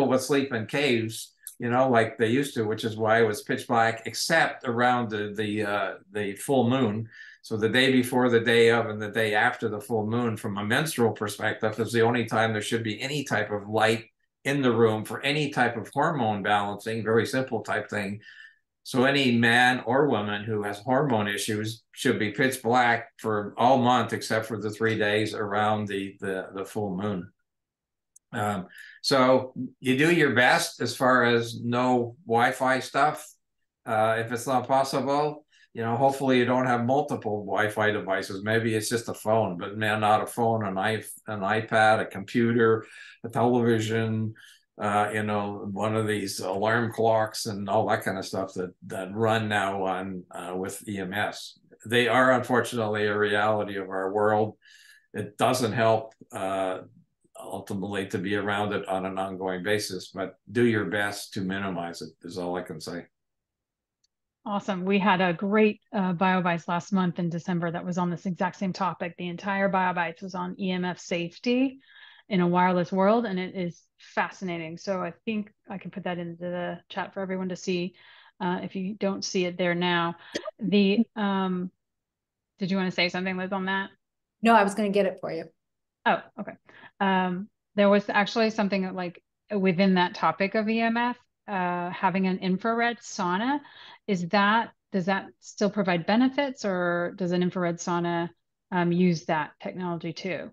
would sleep in caves, like they used to, which is why it was pitch black, except around the full moon. So the day before, the day of, and the day after the full moon, from a menstrual perspective, is the only time there should be any type of light in the room for any type of hormone balancing, very simple type thing. So any man or woman who has hormone issues should be pitch black for all month, except for the 3 days around the full moon. So you do your best as far as no Wi-Fi stuff. If it's not possible, hopefully you don't have multiple Wi-Fi devices. Maybe it's just a phone, but not a phone, an iPad, a computer, a television, one of these alarm clocks and all that kind of stuff that run now on with EMS. They are unfortunately a reality of our world. It doesn't help ultimately to be around it on an ongoing basis, but do your best to minimize it is all I can say. Awesome. We had a great BioBites last month in December that was on this exact same topic. The entire BioBites was on EMF safety in a wireless world, and it is fascinating. So I think I can put that into the chat for everyone to see if you don't see it there now. Did you want to say something, Liz, on that? No, I was going to get it for you. Oh, okay. There was actually something like within that topic of EMF, having an infrared sauna. Does that still provide benefits, or does an infrared sauna use that technology too?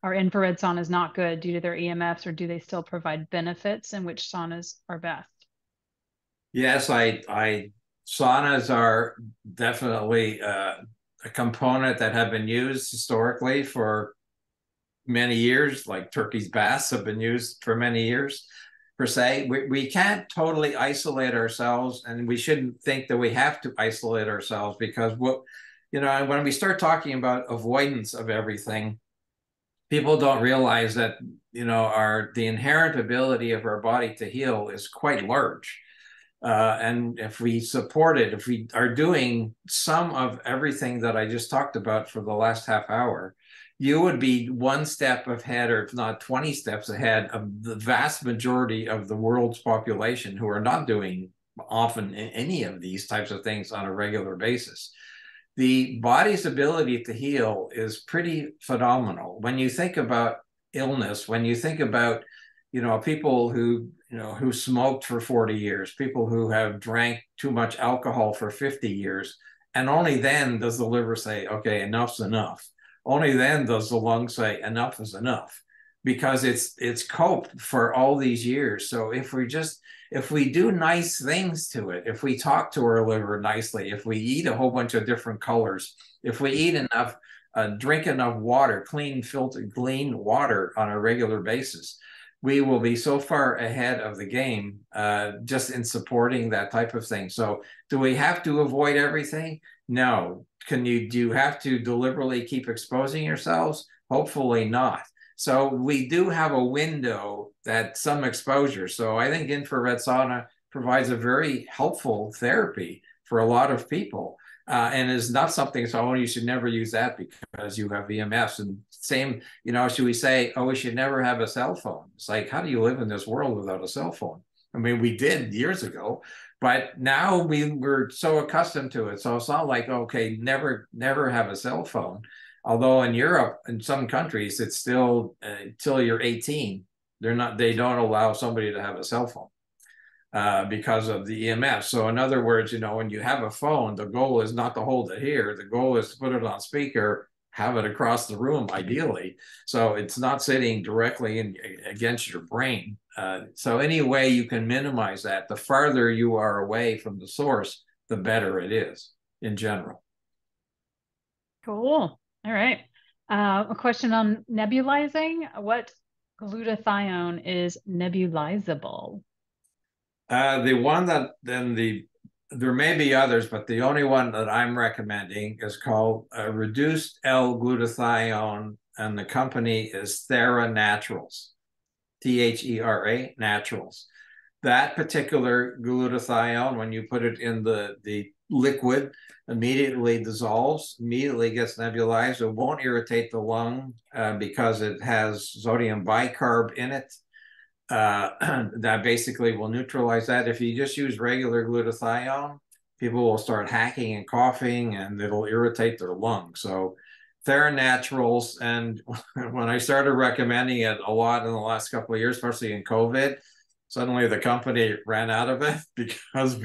Are infrared saunas not good due to their EMFs, or do they still provide benefits, and which saunas are best? Yes, saunas are definitely a component that have been used historically for many years, like Turkey's baths have been used for many years per se. We can't totally isolate ourselves, and we shouldn't think that we have to isolate ourselves, because when we start talking about avoidance of everything, people don't realize that the inherent ability of our body to heal is quite large. And if we support it, if we are doing some of everything that I just talked about for the last half hour, you would be one step ahead, or if not 20 steps ahead, of the vast majority of the world's population who are not doing often any of these types of things on a regular basis. The body's ability to heal is pretty phenomenal. When you think about illness, when you think about people who smoked for 40 years, people who have drank too much alcohol for 50 years, And only then does the liver say, okay, enough's enough. Only then does the lung say enough is enough, because it's coped for all these years. So if we do nice things to it, if we talk to our liver nicely, if we eat a whole bunch of different colors, if we eat enough, drink enough water, clean, filtered, clean water on a regular basis, we will be so far ahead of the game just in supporting that type of thing. So do we have to avoid everything? No. Do you have to deliberately keep exposing yourselves? Hopefully not. So we do have a window that some exposure. So I think infrared sauna provides a very helpful therapy for a lot of people. And is not something, so you should never use that because you have EMFs. And same, should we say, we should never have a cell phone? It's like, how do you live in this world without a cell phone? I mean, we did years ago, but now we're so accustomed to it. So it's not like, okay, never have a cell phone. Although in Europe, in some countries, it's still until you're 18, they don't allow somebody to have a cell phone. Because of the EMF. So in other words, when you have a phone, the goal is not to hold it here. The goal is to put it on speaker, have it across the room, ideally. So it's not sitting directly against your brain. So any way you can minimize that, the farther you are away from the source, the better it is in general. Cool. All right. A question on nebulizing. What glutathione is nebulizable? The one that there may be others, but the only one that I'm recommending is called reduced L-glutathione, and the company is Thera Naturals, Thera Naturals. That particular glutathione, when you put it in the liquid, immediately dissolves, immediately gets nebulized. It won't irritate the lung because it has sodium bicarb in it. That basically will neutralize that. If you just use regular glutathione, people will start hacking and coughing, and it'll irritate their lungs. So Thera Naturals, and when I started recommending it a lot in the last couple of years, especially in COVID, suddenly the company ran out of it because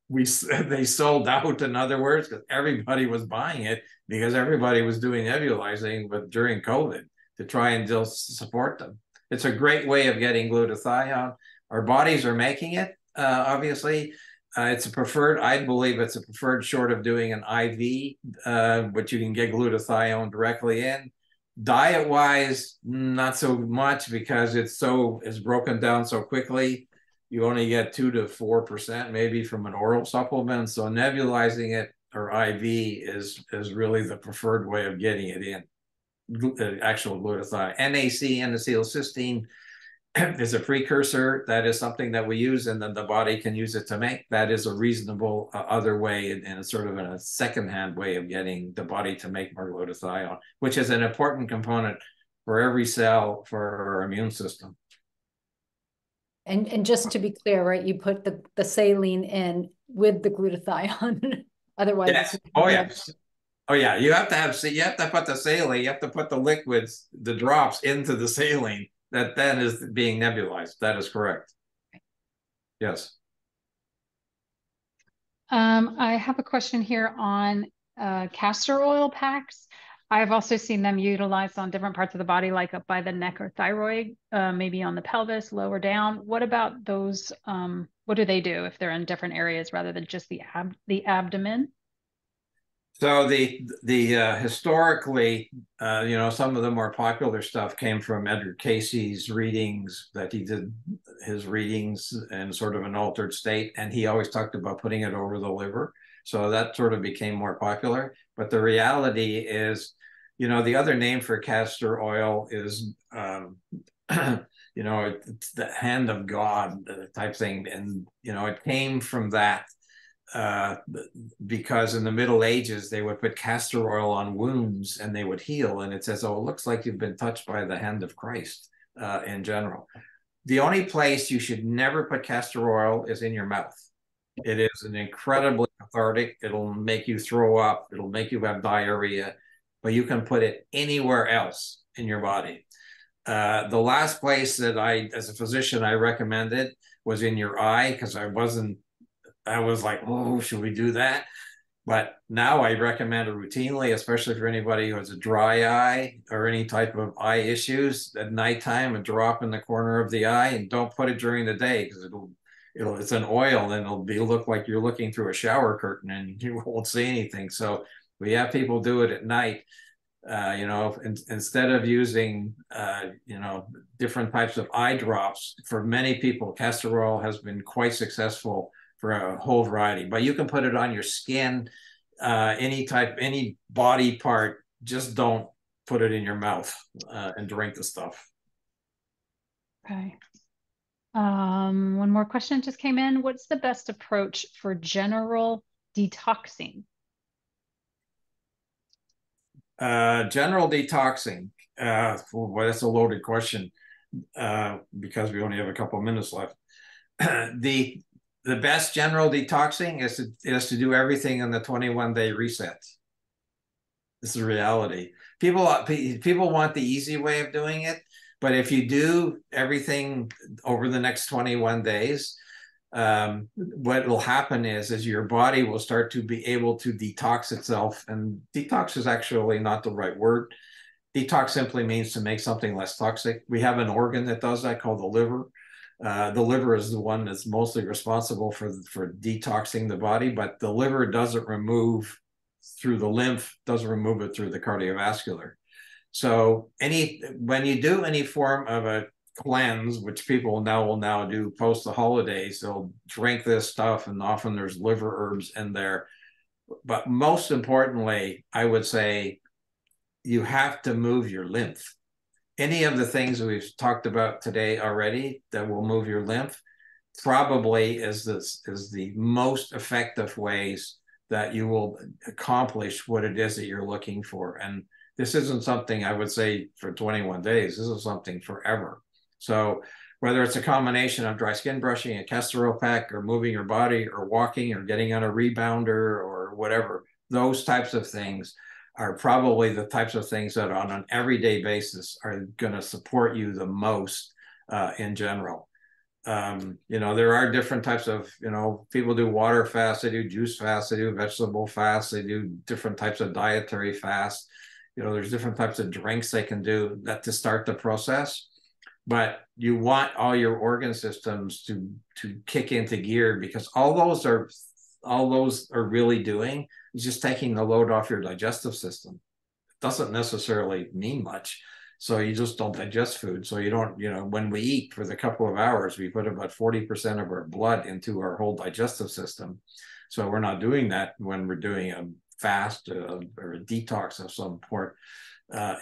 they sold out, in other words, because everybody was buying it because everybody was doing nebulizing during COVID to try and just support them. It's a great way of getting glutathione. Our bodies are making it, obviously. It's a preferred, I believe it's a preferred short of doing an IV, but you can get glutathione directly in. Diet-wise, not so much because it's broken down so quickly. You only get 2 to 4% maybe from an oral supplement. So nebulizing it or IV is really the preferred way of getting it in. Actual glutathione. NAC, N-acetylcysteine, is a precursor. That is something that we use, and then the body can use it to make. That is a reasonable other way, and it's sort of a secondhand way of getting the body to make more glutathione, which is an important component for every cell for our immune system. And just to be clear, right, you put the saline in with the glutathione. Otherwise, yes. Oh yes. Oh yeah, you have to put the saline, you have to put the liquids, the drops into the saline that then is being nebulized. That is correct. Yes. I have a question here on castor oil packs. I've also seen them utilized on different parts of the body, like up by the neck or thyroid, maybe on the pelvis, lower down. What about those? What do they do if they're in different areas rather than just the abdomen? So the historically, some of the more popular stuff came from Edgar Casey's readings, that he did his readings in sort of an altered state, and he always talked about putting it over the liver. So that sort of became more popular. But the reality is, the other name for castor oil is, it's the hand of God type thing, and it came from that. Because in the Middle Ages, they would put castor oil on wounds and they would heal. And it says, it looks like you've been touched by the hand of Christ in general. The only place you should never put castor oil is in your mouth. It is an incredibly cathartic. It'll make you throw up. It'll make you have diarrhea, but you can put it anywhere else in your body. The last place that as a physician, I recommended was in your eye, because I was like, should we do that? But now I recommend it routinely, especially for anybody who has a dry eye or any type of eye issues at nighttime, a drop in the corner of the eye, and don't put it during the day because it's an oil and look like you're looking through a shower curtain and you won't see anything. So we have people do it at night. Instead of using, different types of eye drops, for many people, castor oil has been quite successful for a whole variety. But you can put it on your skin, any body part. Just don't put it in your mouth and drink the stuff. Okay. One more question just came in. What's the best approach for general detoxing? General detoxing. Well, that's a loaded question because we only have a couple of minutes left. The best general detoxing is to do everything in the 21-day reset. This is reality. People want the easy way of doing it, but if you do everything over the next 21 days, what will happen is your body will start to be able to detox itself. And detox is actually not the right word. Detox simply means to make something less toxic. We have an organ that does that called the liver. The liver is the one that's mostly responsible for detoxing the body, but the liver doesn't remove through the lymph, doesn't remove it through the cardiovascular. So when you do any form of a cleanse, which people will now do post the holidays, they'll drink this stuff, and often there's liver herbs in there. But most importantly, I would say you have to move your lymph. Any of the things we've talked about today already that will move your lymph probably is the most effective ways that you will accomplish what it is that you're looking for. And this isn't something I would say for 21 days. This is something forever. So whether it's a combination of dry skin brushing, a castor oil pack, or moving your body, or walking, or getting on a rebounder, or whatever, those types of things are probably the types of things that on an everyday basis are going to support you the most in general. There are different types of, people do water fast, they do juice fast, they do vegetable fast, they do different types of dietary fast. There's different types of drinks they can do that to start the process. But you want all your organ systems to kick into gear, because all those are really doing is just taking the load off your digestive system. It doesn't necessarily mean much. So you just don't digest food. So you don't, when we eat for the couple of hours, we put about 40% of our blood into our whole digestive system. So we're not doing that when we're doing a fast or a detox of some sort.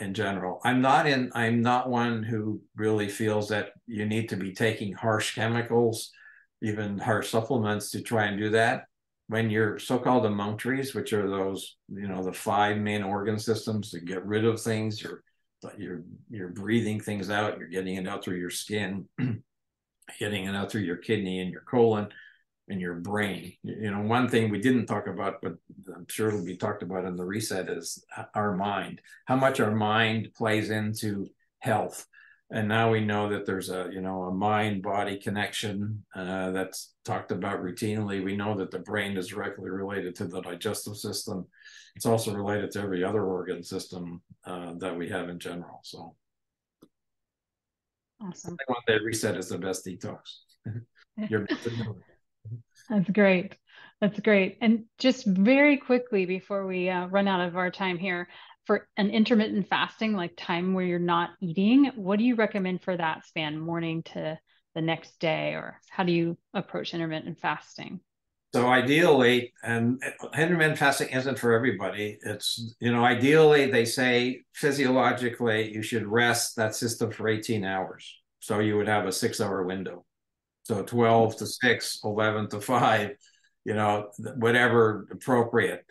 In general, I'm not one who really feels that you need to be taking harsh chemicals, even harsh supplements, to try and do that. When you're so-called emunctories, which are those, the 5 main organ systems to get rid of things, you're breathing things out, you're getting it out through your skin, getting it out through your kidney and your colon and your brain. One thing we didn't talk about, but I'm sure it'll be talked about in the reset, is our mind, how much our mind plays into health. And now we know that there's a mind-body connection that's talked about routinely. We know that the brain is directly related to the digestive system. It's also related to every other organ system that we have in general. So awesome. I want that reset is the best detox. You're That's great. That's great. And just very quickly before we run out of our time here, for an intermittent fasting, like time where you're not eating, what do you recommend for that span, morning to the next day, or how do you approach intermittent fasting? So ideally, and intermittent fasting isn't for everybody. It's, ideally they say physiologically you should rest that system for 18 hours. So you would have a 6-hour window. So 12 to 6, 11 to 5, whatever appropriate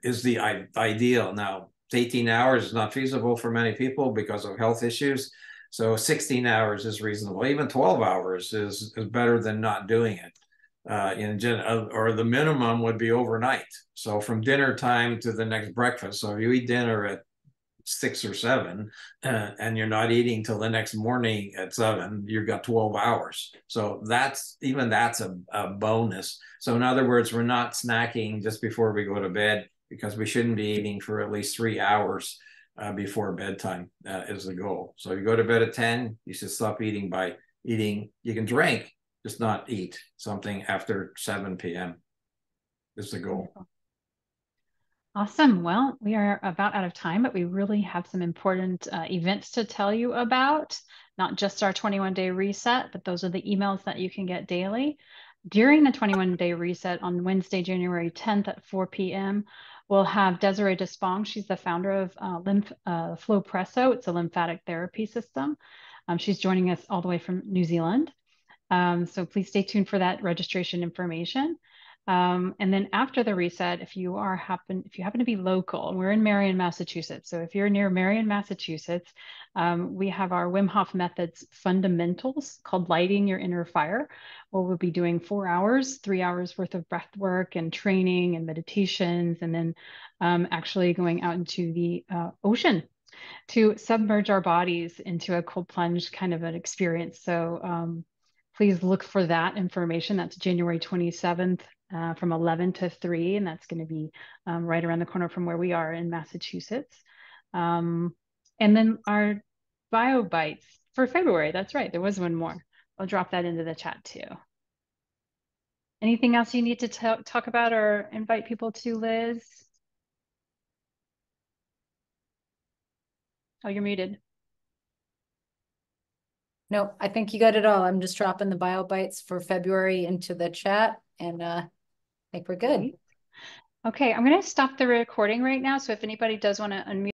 is the ideal. Now, 18 hours is not feasible for many people because of health issues. So 16 hours is reasonable. Even 12 hours is better than not doing it. Or the minimum would be overnight. So from dinner time to the next breakfast. So if you eat dinner at 6 or 7, and you're not eating till the next morning at 7, you've got 12 hours. So that's a bonus. So in other words, we're not snacking just before we go to bed, because we shouldn't be eating for at least 3 hours before bedtime is the goal. So you go to bed at 10, you should stop eating by eating. You can drink, just not eat something after 7 p.m. is the goal. Awesome. Well, we are about out of time, but we really have some important events to tell you about, not just our 21-day reset, but those are the emails that you can get daily. During the 21-day reset on Wednesday, January 10th at 4 p.m., we'll have Desiree Despong. She's the founder of Flow Presso. It's a lymphatic therapy system. She's joining us all the way from New Zealand. So please stay tuned for that registration information. And then after the reset, if you happen to be local, we're in Marion, Massachusetts. So if you're near Marion, Massachusetts, we have our Wim Hof Methods fundamentals called Lighting Your Inner Fire, where we'll be doing 4 hours, 3 hours worth of breath work and training and meditations, and then actually going out into the ocean to submerge our bodies into a cold plunge kind of an experience. So please look for that information. That's January 27th from 11 to 3, and that's going to be right around the corner from where we are in Massachusetts. And then our BioBites for February. That's right. There was one more. I'll drop that into the chat too. Anything else you need to talk about or invite people to, Liz? Oh, you're muted. No, I think you got it all. I'm just dropping the BioBites for February into the chat, and I think we're good. Okay, I'm going to stop the recording right now. So if anybody does want to unmute